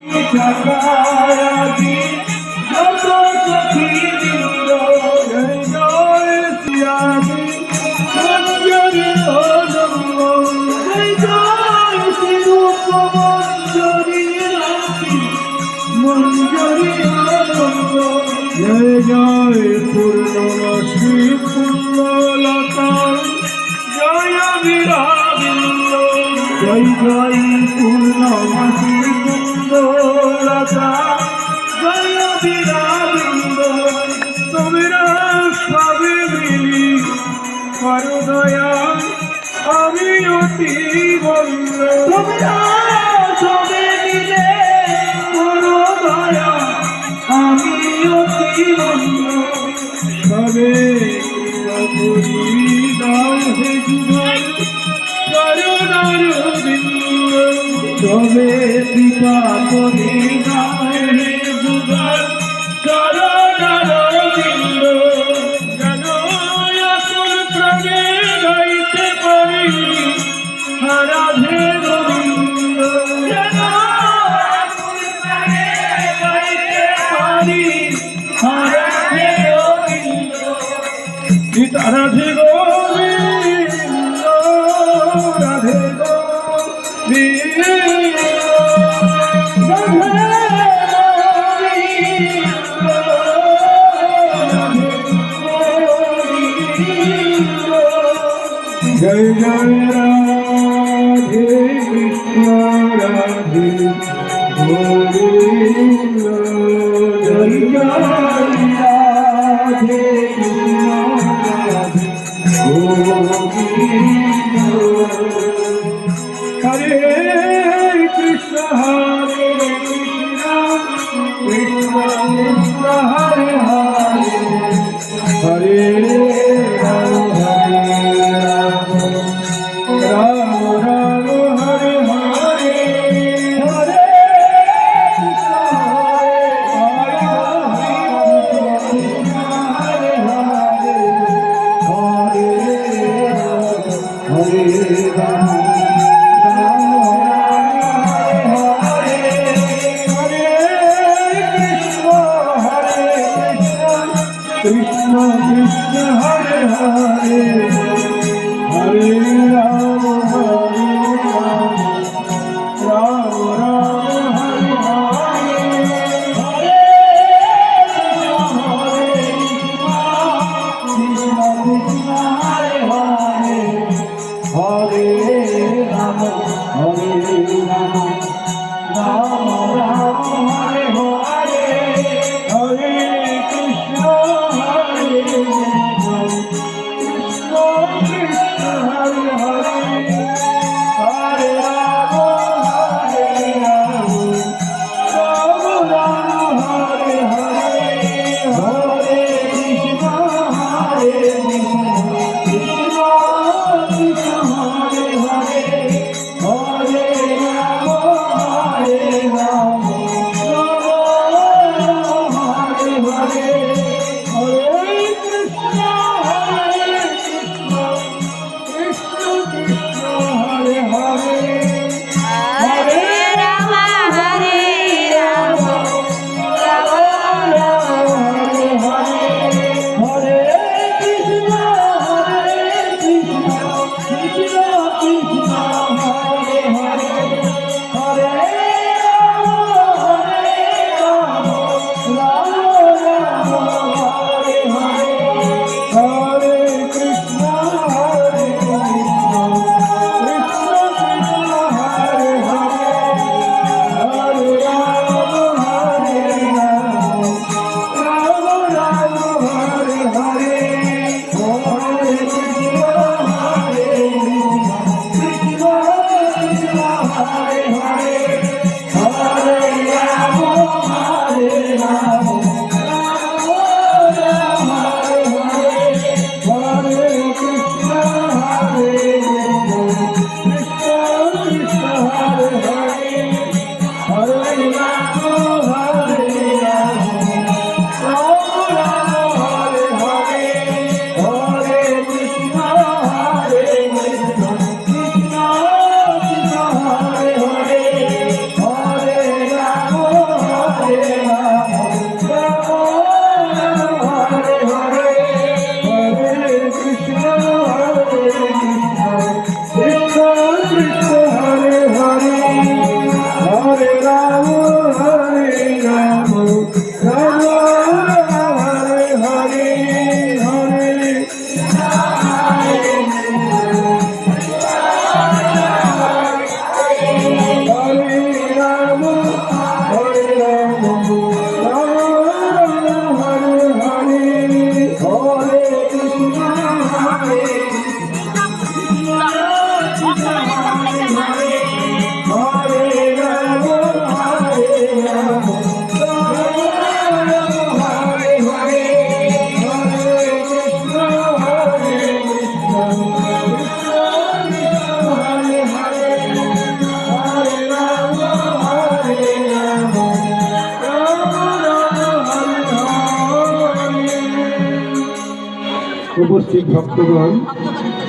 ঢাকায়াজি যত সখী বৃন্দ জয় জয় শ্রীয়াজি মঞ্জরি আনন্দ জয় জয় শ্রীরূপ মঞ্জরি রাখি মঞ্জরি আনন্দ জয় জয় পূর্ণমাসী পুণ্যলতা জয় বীরাবিন্দ জয় জয় পূর্ণমাসী পুণ্যলতা জয় বীরাবিন্দ তোমরা সবে মিলি করো দয়া আমি অতি বন্ধ তোমরা সবে মিলে করো দয়া আমি অতি বন্ধ সবে করি দাও হে যুগল করুণার বিন্দু সবে পিতা করি দাও হে যুগল করুণার বিন্দু যেন আসল প্রাণে গাইতে পারি রাধে গোবিন্দ যেন আসল প্রাণে গাইতে পারি রাধে গোবিন্দ রাধে গোবিন্দ রাধে জয় জয় রাধে কৃষ্ণ রাধে গোবিন্দ জয় জয় রাধে কৃষ্ণ রাধে গোবিন্দ হরে কৃষ্ণ হরে কৃষ্ণ কৃষ্ণ কৃষ্ণ হরে হরে হরে রাম রাম রাম হরে হরে হরে কৃষ্ণ হরে হরে হরে রাম কৃষ্ণ কৃষ্ণ হরে হরে হরে রাম রাম রাম হরে হরে হরে কৃষ্ণ কৃষ্ণ হরে হরে হরে রাম রাম রাম হরে হরে হরে কৃষ্ণ হরে কৃষ্ণ কৃষ্ণ হরে হরে হরে রাম রাম রাম হরে হরে হরে কৃষ্ণ কৃষ্ণ কৃষ্ণ হরে হরে হরে রাম হরে হরে কৃষ্ণ কৃষ্ণ কৃষ্ণ হরে হরে হরে রাম হরে রাম রাম রাম হরে হরে হরে কৃষ্ণ কৃষ্ণ কৃষ্ণ হরে হরে হরে উপস্থিত ভক্তগণ,